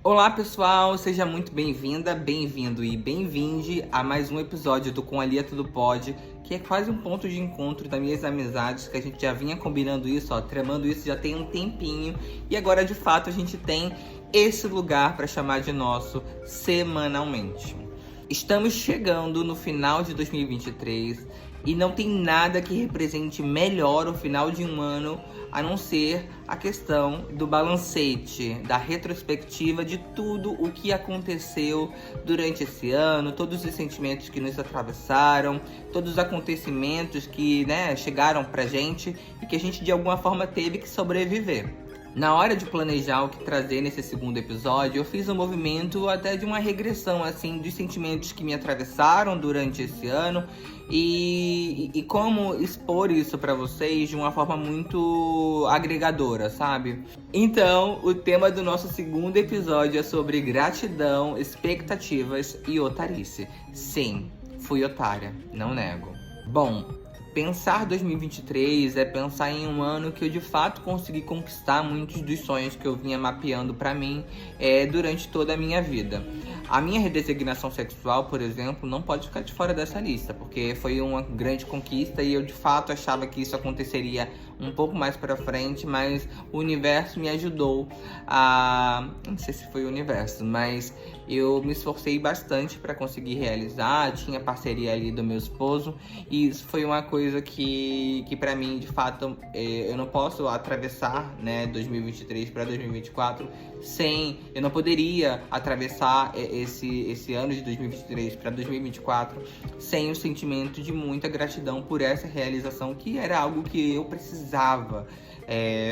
Olá pessoal, seja muito bem-vinda, bem-vindo e bem-vinde a mais um episódio do Com a Lia Tudo Pode, que é quase um ponto de encontro das minhas amizades, que a gente já vinha combinando isso, tramando isso já tem um tempinho, e agora de fato a gente tem esse lugar para chamar de nosso semanalmente. Estamos chegando no final de 2023 e não tem nada que represente melhor o final de um ano a não ser a questão do balancete, da retrospectiva de tudo o que aconteceu durante esse ano, todos os sentimentos que nos atravessaram, todos os acontecimentos que, chegaram pra gente e que a gente de alguma forma teve que sobreviver. Na hora de planejar o que trazer nesse segundo episódio, eu fiz um movimento até de uma regressão, assim, dos sentimentos que me atravessaram durante esse ano e como expor isso pra vocês de uma forma muito agregadora, sabe? Então, o tema do nosso segundo episódio é sobre gratidão, expectativas e otarice. Sim, fui otária, não nego. Bom, pensar 2023 é pensar em um ano que eu de fato consegui conquistar muitos dos sonhos que eu vinha mapeando pra mim durante toda a minha vida. A minha redesignação sexual, por exemplo, não pode ficar de fora dessa lista, porque foi uma grande conquista e eu de fato achava que isso aconteceria um pouco mais pra frente, mas o universo me ajudou a... Não sei se foi o universo, mas eu me esforcei bastante para conseguir realizar, tinha parceria ali do meu esposo, e isso foi uma coisa que para mim, de fato, eu não posso atravessar, 2023 para 2024 sem... Eu não poderia atravessar esse ano de 2023 para 2024 sem o sentimento de muita gratidão por essa realização, que era algo que eu precisava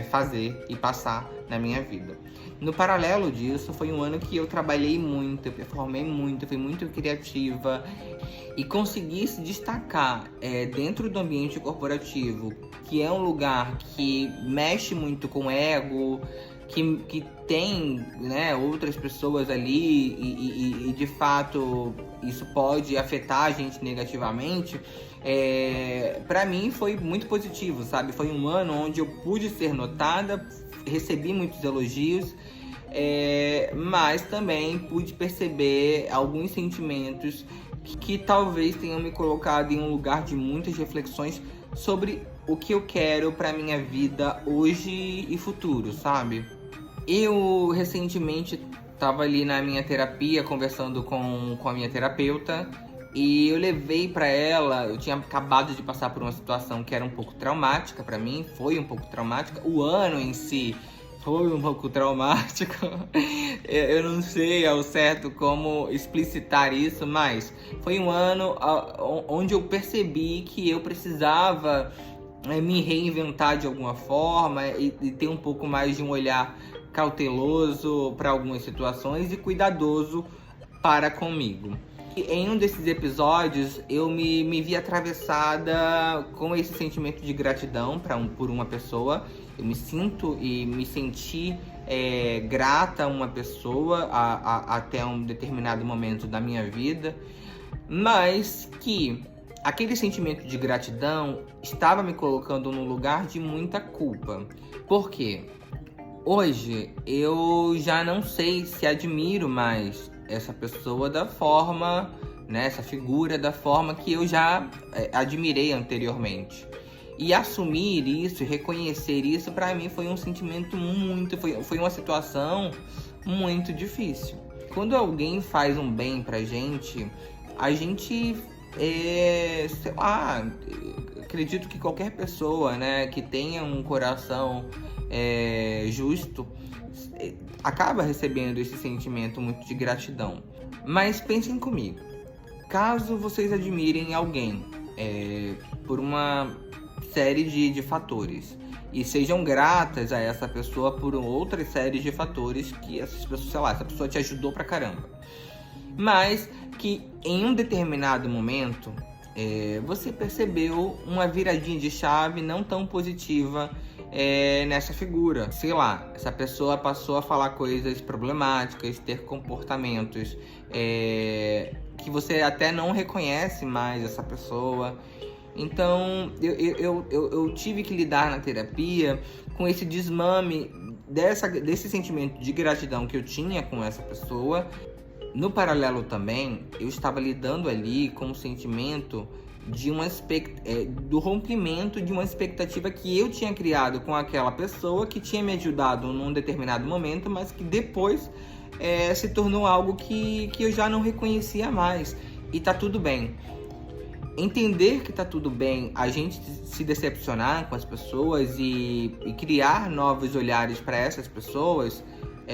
fazer e passar na minha vida. No paralelo disso, foi um ano que eu trabalhei muito, eu performei muito, fui muito criativa e consegui se destacar dentro do ambiente corporativo, que é um lugar que mexe muito com o ego, que tem outras pessoas ali e de fato isso pode afetar a gente negativamente. Pra mim foi muito positivo, sabe? Foi um ano onde eu pude ser notada, recebi muitos elogios, mas também pude perceber alguns sentimentos que talvez tenham me colocado em um lugar de muitas reflexões sobre o que eu quero pra minha vida hoje e futuro, sabe? Eu recentemente estava ali na minha terapia conversando com a minha terapeuta e eu levei pra ela, eu tinha acabado de passar por uma situação que era um pouco traumática pra mim, foi um pouco traumática, o ano em si foi um pouco traumático, eu não sei ao certo como explicitar isso, mas foi um ano onde eu percebi que eu precisava me reinventar de alguma forma e ter um pouco mais de um olhar cauteloso para algumas situações e cuidadoso para comigo. Em um desses episódios, eu me vi atravessada com esse sentimento de gratidão por uma pessoa. Eu me sinto e me senti grata a uma pessoa até um determinado momento da minha vida, mas que aquele sentimento de gratidão estava me colocando num lugar de muita culpa. Por quê? Hoje eu já não sei se admiro mais essa pessoa da forma, essa figura da forma que eu já admirei anteriormente. E assumir isso, reconhecer isso, pra mim foi um sentimento foi uma situação muito difícil. Quando alguém faz um bem pra gente, a gente, sei lá, acredito que qualquer pessoa, que tenha um coração justo, acaba recebendo esse sentimento muito de gratidão. Mas pensem comigo, caso vocês admirem alguém por uma série de fatores e sejam gratas a essa pessoa por outras séries de fatores que essas pessoas, sei lá, essa pessoa te ajudou pra caramba, mas que em um determinado momento você percebeu uma viradinha de chave não tão positiva nessa figura. Sei lá, essa pessoa passou a falar coisas problemáticas, ter comportamentos que você até não reconhece mais essa pessoa. Então eu tive que lidar na terapia com esse desmame desse sentimento de gratidão que eu tinha com essa pessoa. No paralelo também, eu estava lidando ali com o sentimento de do rompimento de uma expectativa que eu tinha criado com aquela pessoa que tinha me ajudado num determinado momento, mas que depois se tornou algo que eu já não reconhecia mais. E tá tudo bem. Entender que tá tudo bem a gente se decepcionar com as pessoas e criar novos olhares para essas pessoas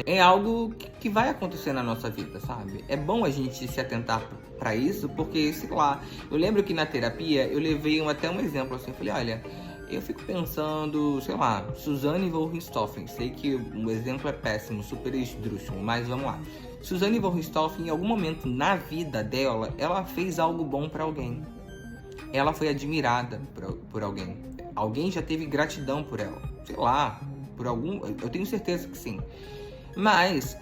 é algo que vai acontecer na nossa vida, sabe? É bom a gente se atentar para isso, porque, sei lá, eu lembro que na terapia eu levei até um exemplo assim, falei, olha, eu fico pensando, sei lá, Suzanne von Richthofen, sei que o exemplo é péssimo, super esdrúxulo, mas vamos lá. Suzanne von Richthofen, em algum momento na vida dela, ela fez algo bom para alguém. Ela foi admirada por alguém. Alguém já teve gratidão por ela. Sei lá, por algum... Eu tenho certeza que sim. Mas,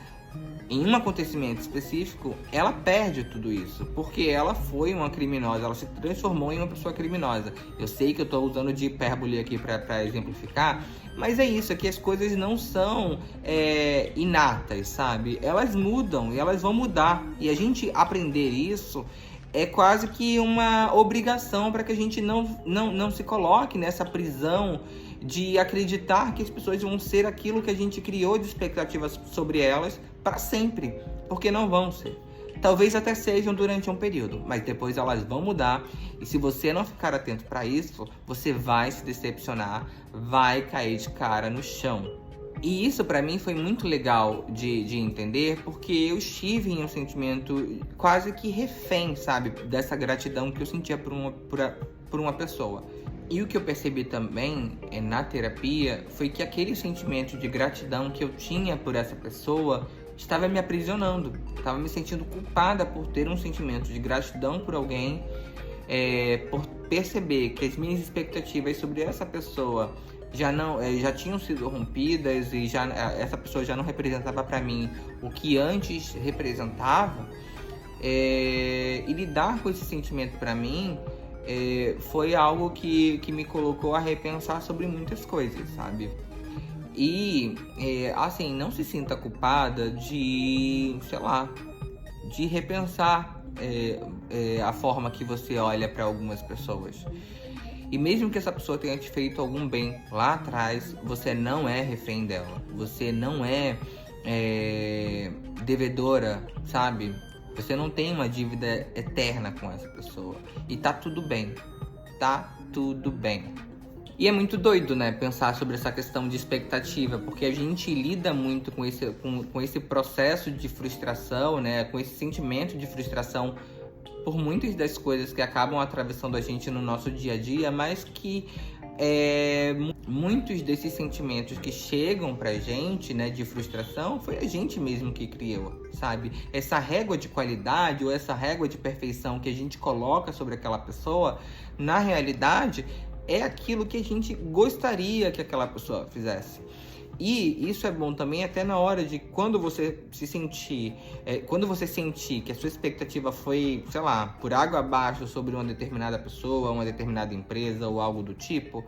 em um acontecimento específico, ela perde tudo isso. Porque ela foi uma criminosa. Ela se transformou em uma pessoa criminosa. Eu sei que eu estou usando de hipérbole aqui para exemplificar. Mas é isso, é que as coisas não são inatas, sabe? Elas mudam e elas vão mudar. E a gente aprender isso é quase que uma obrigação para que a gente não se coloque nessa prisão de acreditar que as pessoas vão ser aquilo que a gente criou de expectativas sobre elas para sempre, porque não vão ser. Talvez até sejam durante um período, mas depois elas vão mudar e se você não ficar atento para isso, você vai se decepcionar, vai cair de cara no chão. E isso pra mim foi muito legal de entender, porque eu estive em um sentimento quase que refém, sabe? Dessa gratidão que eu sentia por uma pessoa. E o que eu percebi também na terapia foi que aquele sentimento de gratidão que eu tinha por essa pessoa estava me aprisionando. Estava me sentindo culpada por ter um sentimento de gratidão por alguém, por perceber que as minhas expectativas sobre essa pessoa já tinham sido rompidas e essa pessoa já não representava para mim o que antes representava. E lidar com esse sentimento para mim foi algo que me colocou a repensar sobre muitas coisas, sabe? E assim, não se sinta culpada de, sei lá, de repensar a forma que você olha para algumas pessoas. E mesmo que essa pessoa tenha te feito algum bem lá atrás, você não é refém dela. Você não é devedora, sabe? Você não tem uma dívida eterna com essa pessoa. E tá tudo bem. Tá tudo bem. E é muito doido, né? Pensar sobre essa questão de expectativa. Porque a gente lida muito com esse processo de frustração, né? Com esse sentimento de frustração por muitas das coisas que acabam atravessando a gente no nosso dia a dia, mas que muitos desses sentimentos que chegam pra gente, né, de frustração, foi a gente mesmo que criou, sabe? Essa régua de qualidade ou essa régua de perfeição que a gente coloca sobre aquela pessoa, na realidade, é aquilo que a gente gostaria que aquela pessoa fizesse. E isso é bom também até na hora de quando você sentir que a sua expectativa foi, sei lá, por água abaixo sobre uma determinada pessoa, uma determinada empresa ou algo do tipo,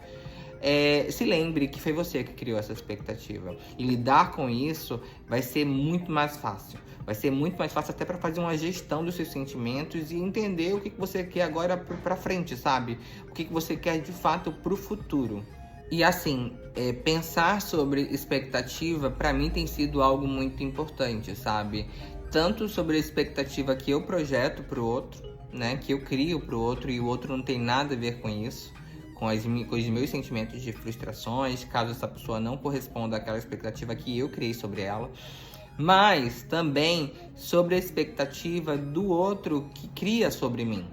se lembre que foi você que criou essa expectativa. E lidar com isso vai ser muito mais fácil. Vai ser muito mais fácil até para fazer uma gestão dos seus sentimentos e entender o que você quer agora para frente, sabe? O que você quer de fato para o futuro. E assim, pensar sobre expectativa, para mim tem sido algo muito importante, sabe? Tanto sobre a expectativa que eu projeto pro outro, né? Que eu crio pro outro e o outro não tem nada a ver com isso, com os meus sentimentos de frustrações, caso essa pessoa não corresponda àquela expectativa que eu criei sobre ela. Mas também sobre a expectativa do outro que cria sobre mim.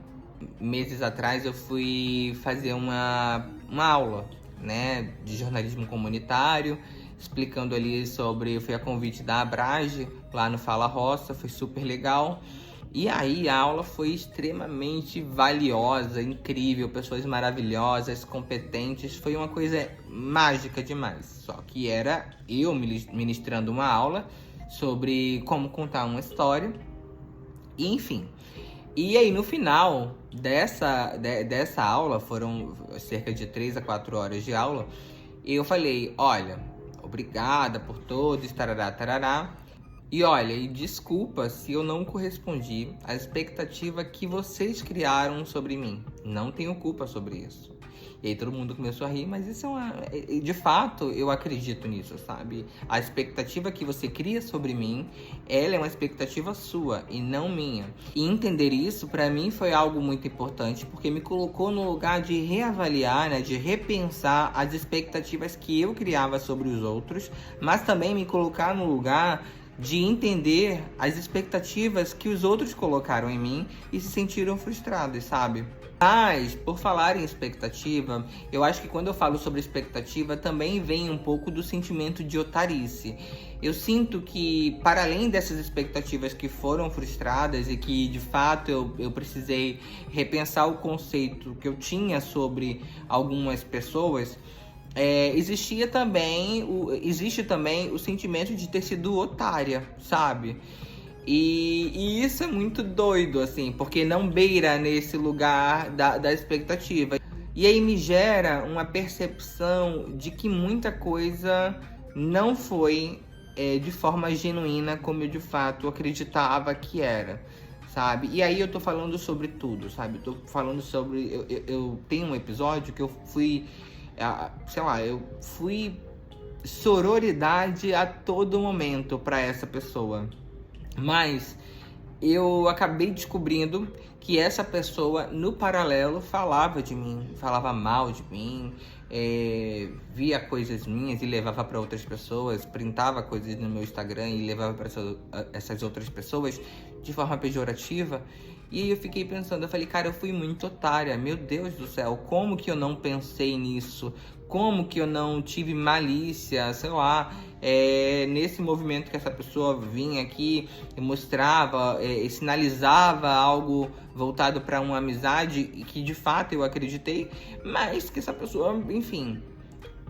Meses atrás eu fui fazer uma aula, né, de jornalismo comunitário, explicando ali sobre... Eu fui a convite da Abrage, lá no Fala Roça, foi super legal. E aí a aula foi extremamente valiosa, incrível, pessoas maravilhosas, competentes, foi uma coisa mágica demais. Só que era eu ministrando uma aula sobre como contar uma história, e enfim... E aí, no final dessa aula, foram cerca de 3 a 4 horas de aula, eu falei, olha, obrigada por todos, tarará, tarará. E olha, e desculpa se eu não correspondi à expectativa que vocês criaram sobre mim. Não tenho culpa sobre isso. E aí todo mundo começou a rir, mas isso de fato, eu acredito nisso, sabe? A expectativa que você cria sobre mim, ela é uma expectativa sua e não minha. E entender isso, pra mim, foi algo muito importante, porque me colocou no lugar de reavaliar, né? De repensar as expectativas que eu criava sobre os outros, mas também me colocar no lugar de entender as expectativas que os outros colocaram em mim e se sentiram frustrados, sabe? Mas, por falar em expectativa, eu acho que quando eu falo sobre expectativa, também vem um pouco do sentimento de otarice. Eu sinto que, para além dessas expectativas que foram frustradas e que, de fato, eu precisei repensar o conceito que eu tinha sobre algumas pessoas, existe também o sentimento de ter sido otária, sabe? E isso é muito doido, assim, porque não beira nesse lugar da expectativa. E aí me gera uma percepção de que muita coisa não foi de forma genuína como eu de fato acreditava que era, sabe? E aí eu tô falando sobre tudo, sabe? Eu tô falando sobre... Eu tenho um episódio que eu fui... eu fui sororidade a todo momento pra essa pessoa. Mas eu acabei descobrindo que essa pessoa, no paralelo, falava de mim, falava mal de mim, via coisas minhas e levava para outras pessoas, printava coisas no meu Instagram e levava para essas outras pessoas de forma pejorativa. E aí eu fiquei pensando, eu falei, cara, eu fui muito otária, meu Deus do céu, como que eu não pensei nisso? Como que eu não tive malícia, sei lá, nesse movimento que essa pessoa vinha aqui e mostrava, e sinalizava algo voltado para uma amizade e que de fato eu acreditei, mas que essa pessoa, enfim,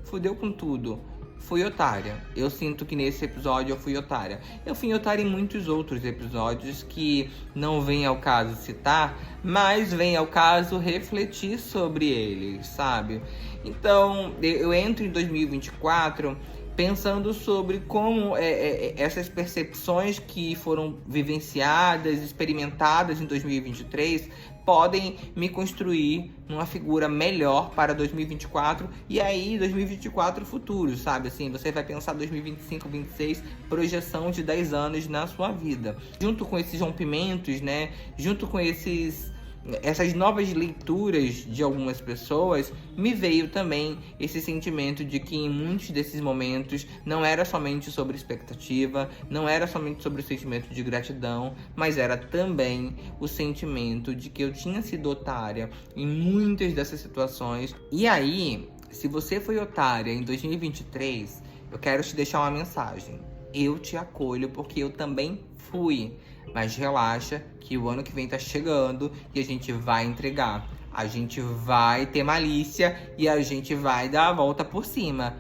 fudeu com tudo. Fui otária. Eu sinto que nesse episódio eu fui otária. Eu fui otária em muitos outros episódios que não vem ao caso citar, mas vem ao caso refletir sobre eles, sabe? Então, eu entro em 2024 pensando sobre como essas percepções que foram vivenciadas, experimentadas em 2023 podem me construir numa figura melhor para 2024 e aí 2024 futuro, sabe? Assim, você vai pensar 2025, 2026, projeção de 10 anos na sua vida. Junto com esses rompimentos, né? Junto com essas novas leituras de algumas pessoas, me veio também esse sentimento de que em muitos desses momentos não era somente sobre expectativa, não era somente sobre o sentimento de gratidão, mas era também o sentimento de que eu tinha sido otária em muitas dessas situações. E aí, se você foi otária em 2023, eu quero te deixar uma mensagem. Eu te acolho porque eu também fui. Mas relaxa que o ano que vem tá chegando e a gente vai entregar. A gente vai ter malícia e a gente vai dar a volta por cima,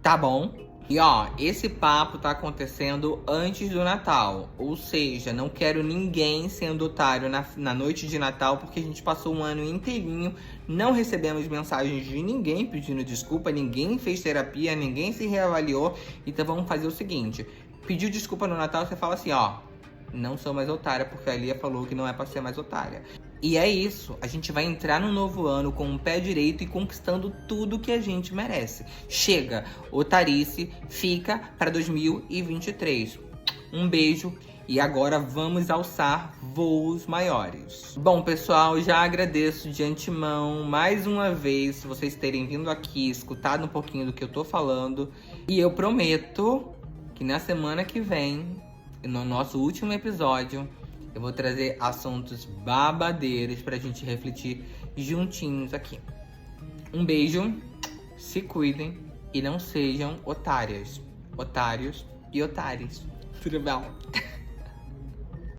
tá bom? E ó, esse papo tá acontecendo antes do Natal. Ou seja, não quero ninguém sendo otário na noite de Natal, porque a gente passou um ano inteirinho, não recebemos mensagens de ninguém pedindo desculpa, ninguém fez terapia, ninguém se reavaliou. Então vamos fazer o seguinte: pediu desculpa no Natal, você fala assim, ó, não sou mais otária, porque a Lia falou que não é pra ser mais otária. E é isso, a gente vai entrar no novo ano com o pé direito e conquistando tudo que a gente merece. Chega, otarice, fica para 2023. Um beijo e agora vamos alçar voos maiores. Bom, pessoal, já agradeço de antemão mais uma vez vocês terem vindo aqui, escutado um pouquinho do que eu tô falando. E eu prometo que na semana que vem, no nosso último episódio, eu vou trazer assuntos babadeiros pra gente refletir juntinhos aqui. Um beijo, se cuidem e não sejam otárias, otários e otários. Tudo bom?